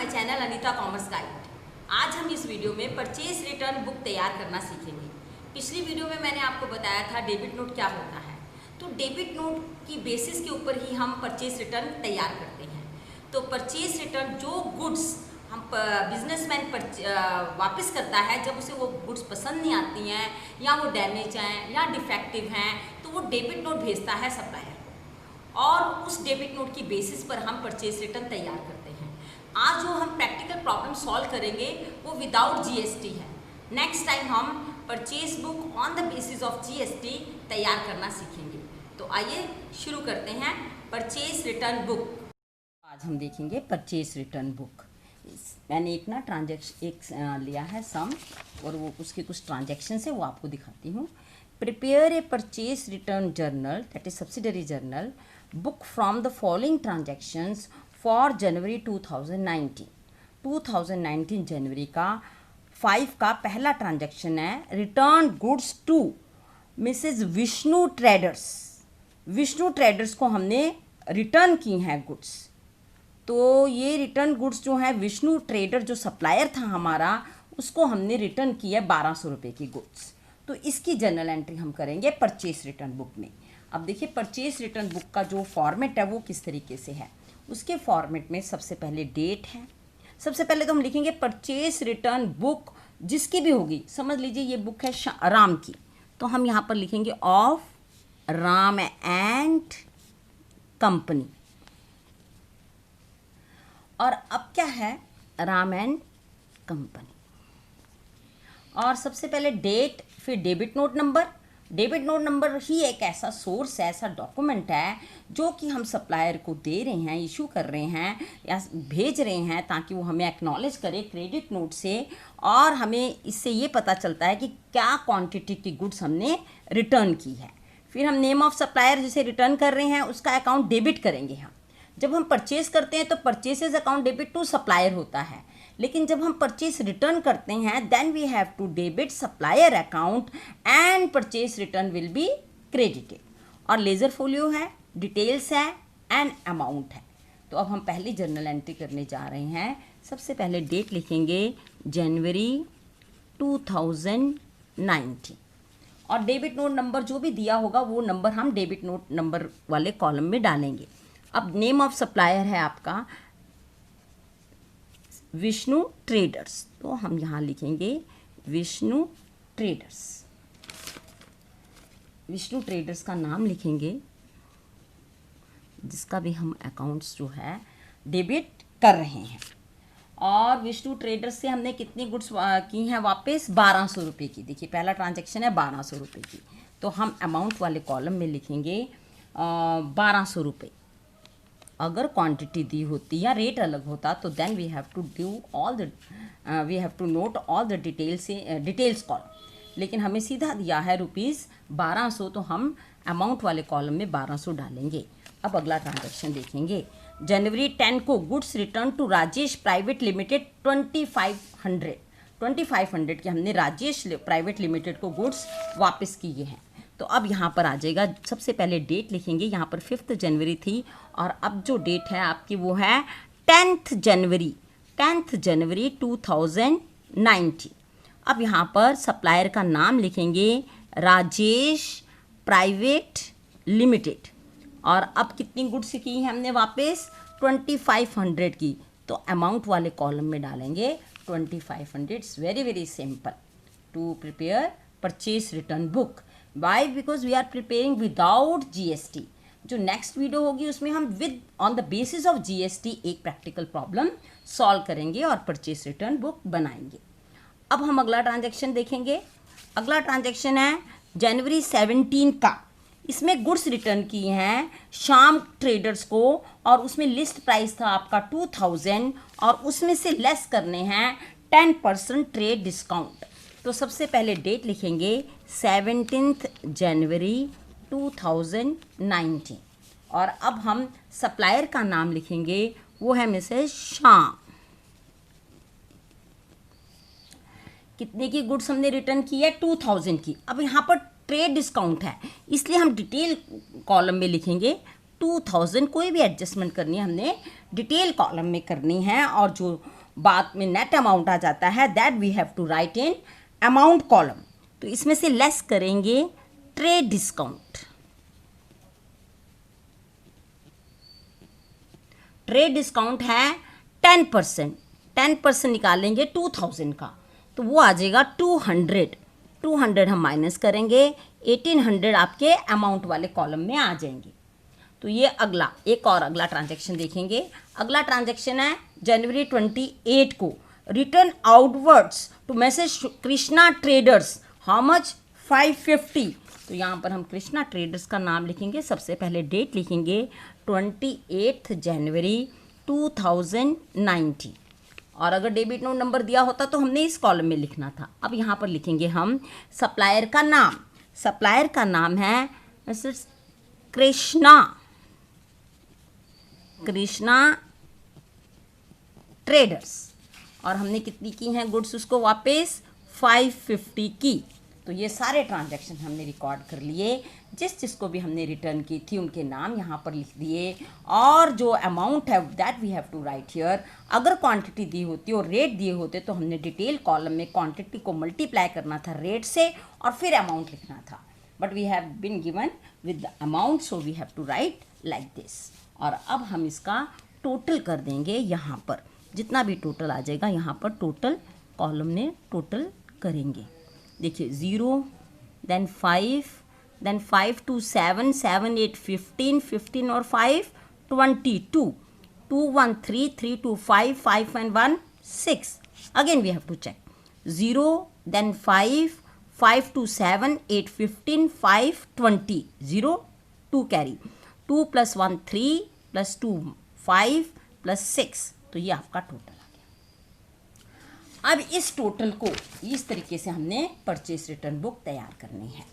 My channel Anita commerce guide. आज हम इस वीडियो में परचेज रिटर्न बुक तैयार करना सीखेंगे। पिछली वीडियो में मैंने आपको बताया था डेबिट नोट क्या होता है। तो डेबिट नोट की बेसिस के ऊपर ही हम परचेज रिटर्न तैयार करते हैं। तो परचेज रिटर्न जो गुड्स हम बिजनेसमैन वापस करता है, जब उसे वो गुड्स पसंद नहीं आती हैं या वो डैमेज हैं या डिफेक्टिव हैं, तो वो डेबिट नोट भेजता है सप्लायर और उस डेबिट नोट की बेसिस पर हम परचेज रिटर्न तैयार करते हैं। आज जो हम प्रैक्टिकल प्रॉब्लम सॉल्व करेंगे वो विदाउट जीएसटी है। नेक्स्ट टाइम हम purchase book on the basis of GST तैयार करना सीखेंगे। तो आइए शुरू करते हैं परचेज रिटर्न बुक। आज हम देखेंगे परचेज रिटर्न बुक। मैंने एक ट्रांजैक्शन लिया है सम, और वो उसके कुछ ट्रांजैक्शन है वो आपको दिखाती हूँ। Prepare a purchase return journal, that is subsidiary journal book from the following transactions for January 2019। 2019 जनवरी का 5 का पहला ट्रांजैक्शन है return goods to Mrs Vishnu traders. Vishnu traders को हमने रिटर्न की हैं गुड्स। तो ये रिटर्न गुड्स जो है विष्णु ट्रेडर जो सप्लायर था हमारा, उसको हमने रिटर्न किया 1200 रुपये की गुड्स। तो इसकी जर्नल एंट्री हम करेंगे परचेज रिटर्न बुक में। अब देखिए परचेज रिटर्न बुक का जो फॉर्मेट है वो किस तरीके से है। उसके फॉर्मेट में सबसे पहले डेट है। सबसे पहले तो हम लिखेंगे परचेज रिटर्न बुक जिसकी भी होगी, समझ लीजिए ये बुक है राम की, तो हम यहाँ पर लिखेंगे ऑफ राम एंड कंपनी। और अब क्या है, राम एंड कंपनी। और सबसे पहले डेट, फिर debit note number. Debit note number ही एक ऐसा सोर्स है, ऐसा डॉक्यूमेंट है जो कि हम सप्लायर को दे रहे हैं, इशू कर रहे हैं या भेज रहे हैं ताकि वो हमें एक्नॉलेज करे क्रेडिट नोट से, और हमें इससे ये पता चलता है कि क्या क्वांटिटी की गुड्स हमने रिटर्न की है। फिर हम नेम ऑफ सप्लायर जिसे रिटर्न कर रहे हैं उसका अकाउंट डेबिट करेंगे हम। जब हम परचेज करते हैं तो purchases account debit to supplier होता है, लेकिन जब हम परचेज रिटर्न करते हैं then we have to debit supplier account and purchase return will be credited. और लेजर फोलियो है, डिटेल्स है एंड अमाउंट है। तो अब हम पहली जर्नल एंट्री करने जा रहे हैं। सबसे पहले डेट लिखेंगे जनवरी 2019, और डेबिट नोट नंबर जो भी दिया होगा वो नंबर हम डेबिट नोट नंबर वाले कॉलम में डालेंगे। अब नेम ऑफ सप्लायर है आपका विष्णु ट्रेडर्स, तो हम यहाँ लिखेंगे विष्णु ट्रेडर्स। विष्णु ट्रेडर्स का नाम लिखेंगे जिसका भी हम अकाउंट्स जो है डेबिट कर रहे हैं। और विष्णु ट्रेडर्स से हमने कितनी गुड्स की हैं वापस, 1200 रुपये की। देखिए पहला ट्रांजैक्शन है 1200 रुपये की, तो हम अमाउंट वाले कॉलम में लिखेंगे 1200 रुपये। अगर क्वांटिटी दी होती या रेट अलग होता तो then we have to do all the we have to note all the details column, लेकिन हमें सीधा दिया है ₹1200, तो हम अमाउंट वाले कॉलम में 1200 डालेंगे। अब अगला ट्रांजैक्शन देखेंगे। जनवरी 10 को goods return to Rajesh private limited 2500 के हमने राजेश प्राइवेट लिमिटेड को गुड्स वापस किए हैं। तो अब यहाँ पर आ जाएगा, सबसे पहले डेट लिखेंगे। यहाँ पर 5 जनवरी थी और अब जो डेट है आपकी वो है 10 जनवरी 2019। अब यहाँ पर सप्लायर का नाम लिखेंगे राजेश प्राइवेट लिमिटेड। और अब कितनी गुड्स की हैं हमने वापस, 2500 की, तो अमाउंट वाले कॉलम में डालेंगे 2500। It's very very simple to prepare purchase return book. Why? Because we are preparing without GST. जो नेक्स्ट वीडियो होगी उसमें हम with on the basis of GST एक प्रैक्टिकल प्रॉब्लम सॉल्व करेंगे और परचेज रिटर्न बुक बनाएंगे। अब हम अगला ट्रांजैक्शन देखेंगे। अगला ट्रांजैक्शन है जनवरी 17 का। इसमें गुड्स रिटर्न की हैं श्याम ट्रेडर्स को, और उसमें लिस्ट प्राइस था आपका 2000, और उसमें से लेस करने हैं 10% ट्रेड डिस्काउंट। तो सबसे पहले डेट लिखेंगे 17 जनवरी 2019, और अब हम सप्लायर का नाम लिखेंगे, वो है मिसेज श्याम। कितने की गुड्स हमने रिटर्न की है, 2000 की। अब यहाँ पर ट्रेड डिस्काउंट है इसलिए हम डिटेल कॉलम में लिखेंगे 2000 कोई भी एडजस्टमेंट करनी है हमने डिटेल कॉलम में करनी है, और जो बाद में नेट अमाउंट आ जाता है that we have to write in amount column. तो इसमें से लेस करेंगे ट्रेड डिस्काउंट। ट्रेड डिस्काउंट है 10%, 10% निकालेंगे 2000 का, तो वो आ जाएगा 200 हम माइनस करेंगे, 1800 आपके अमाउंट वाले कॉलम में आ जाएंगे। तो ये अगला एक और अगला ट्रांजैक्शन देखेंगे। अगला ट्रांजैक्शन है जनवरी 28 को return outwards to Messrs Krishna traders, how much 550। तो यहाँ पर हम कृष्णा ट्रेडर्स का नाम लिखेंगे, सबसे पहले डेट लिखेंगे 28 जनवरी 2019, और अगर डेबिट नोट नंबर दिया होता तो हमने इस कॉलम में लिखना था। अब यहाँ पर लिखेंगे हम सप्लायर का नाम, सप्लायर का नाम है मिसेस कृष्णा ट्रेडर्स, और हमने कितनी की हैं गुड्स उसको वापस 550 की। तो ये सारे ट्रांजैक्शन हमने रिकॉर्ड कर लिए, जिस जिसको भी हमने रिटर्न की थी उनके नाम यहाँ पर लिख दिए, और जो अमाउंट है that we have to write here. अगर क्वांटिटी दी होती और रेट दिए होते तो हमने डिटेल कॉलम में क्वांटिटी को मल्टीप्लाई करना था रेट से और फिर अमाउंट लिखना था, but we have been given with the amount, so we have to write like this. और अब हम इसका टोटल कर देंगे, यहाँ पर जितना भी टोटल आ जाएगा यहाँ पर टोटल कॉलम में टोटल करेंगे। देखिए 0 देन 5 देन 5 2 7 7 8 15 15 और 5 22 2 1 3 3 2 5 5 and 1 6। Again we have to check 0 then 5 5 2 7 8 15 5 20 0 2 carry 2 + 1 3 + 2 5 + 6। तो ये आपका टोटल आ गया। अब इस टोटल को इस तरीके से हमने परचेस रिटर्न बुक तैयार करनी है।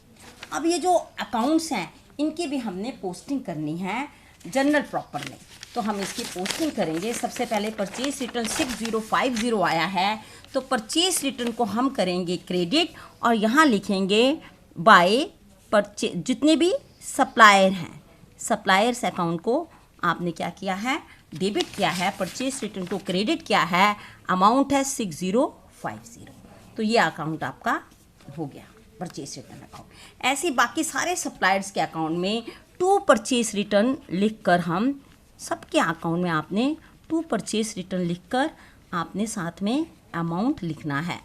अब ये जो अकाउंट्स हैं इनकी भी हमने पोस्टिंग करनी है जनरल प्रॉपर में, तो हम इसकी पोस्टिंग करेंगे। सबसे पहले परचेस रिटर्न 6050 आया है, तो परचेस रिटर्न को हम करेंगे क्रेडिट, और यहाँ लिखेंगे बाय परचेज, जितने भी सप्लायर हैं सप्लायर्स अकाउंट को आपने क्या किया है डेबिट किया है, परचेस रिटर्न को क्रेडिट किया है, अमाउंट है 6050। तो ये अकाउंट आपका हो गया परचेस रिटर्न अकाउंट। ऐसे बाकी सारे सप्लायर्स के अकाउंट में टू परचेस रिटर्न लिखकर हम सबके अकाउंट में आपने टू परचेस रिटर्न लिखकर आपने साथ में अमाउंट लिखना है।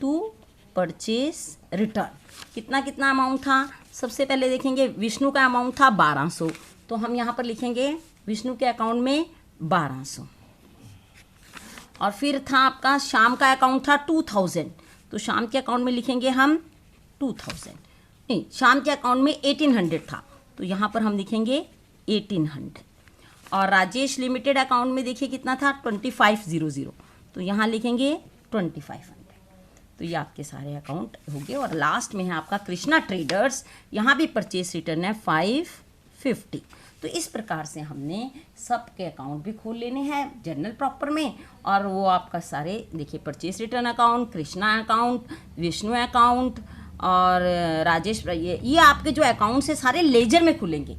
टू परचेस रिटर्न कितना कितना अमाउंट था, सबसे पहले देखेंगे विष्णु का अमाउंट था 1200, तो हम यहाँ पर लिखेंगे विष्णु के अकाउंट में 1200। और फिर था आपका शाम का अकाउंट था 2000, तो शाम के अकाउंट में लिखेंगे हम 2000। नहीं, शाम के अकाउंट में 1800 था, तो यहाँ पर हम लिखेंगे 1800। और राजेश लिमिटेड अकाउंट में देखिए कितना था 2500, तो यहाँ लिखेंगे 2500। तो ये आपके सारे अकाउंट हो गए। और लास्ट में है आपका कृष्णा ट्रेडर्स, यहाँ भी परचेस रिटर्न है 550। तो इस प्रकार से हमने सबके अकाउंट भी खोल लेने हैं जनरल प्रॉपर में, और वो आपका सारे देखिए purchase return account, Krishna account, Vishnu account और राजेश, ये आपके जो अकाउंट्स है सारे लेजर में खुलेंगे।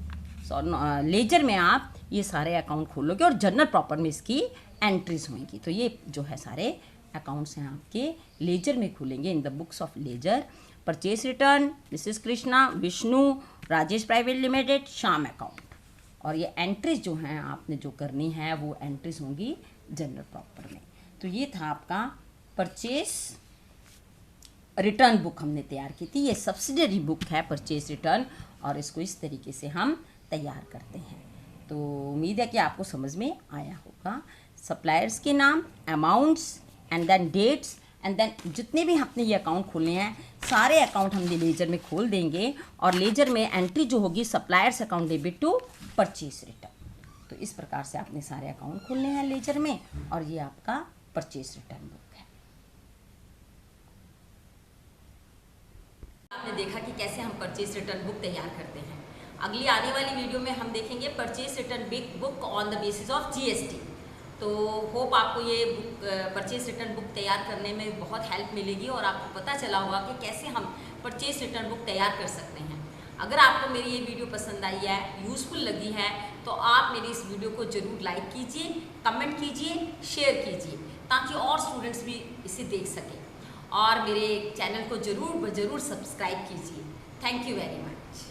लेजर में आप ये सारे अकाउंट खोलोगे और जनरल प्रॉपर में इसकी एंट्रीज होंगी। तो ये जो है सारे अकाउंट्स हैं आपके लेजर में खुलेंगे in the books of ledger. Purchase return, Mrs Krishna, Vishnu, Rajesh private limited, Shyam account. और ये एंट्रीज जो हैं आपने जो करनी है वो एंट्रीज होंगी जनरल प्रॉपर में। तो ये था आपका परचेस रिटर्न बुक हमने तैयार की थी। ये सब्सिडरी बुक है परचेस रिटर्न, और इसको इस तरीके से हम तैयार करते हैं। तो उम्मीद है कि आपको समझ में आया होगा। सप्लायर्स के नाम, amounts and then dates and then जितने भी हमने ये अकाउंट खोलने हैं सारे अकाउंट हमने लेजर में खोल देंगे, और लेजर में एंट्री जो होगी suppliers account debit to purchase return. तो इस प्रकार से आपने सारे अकाउंट खोलने हैं लेजर में, और ये आपका परचेस रिटर्न बुक है। आपने देखा कि कैसे हम परचेस रिटर्न बुक तैयार करते हैं। अगली आने वाली वीडियो में हम देखेंगे purchase return book on the basis of GST. तो होप आपको ये बुक परचेस रिटर्न बुक तैयार करने में बहुत हेल्प मिलेगी, और आपको पता चला होगा कि कैसे हम परचेस रिटर्न बुक तैयार कर सकते हैं। अगर आपको मेरी ये वीडियो पसंद आई है, यूज़फुल लगी है, तो आप मेरी इस वीडियो को ज़रूर लाइक कीजिए, कमेंट कीजिए, शेयर कीजिए, ताकि और स्टूडेंट्स भी इसे देख सकें। और मेरे चैनल को ज़रूर सब्सक्राइब कीजिए। Thank you very much.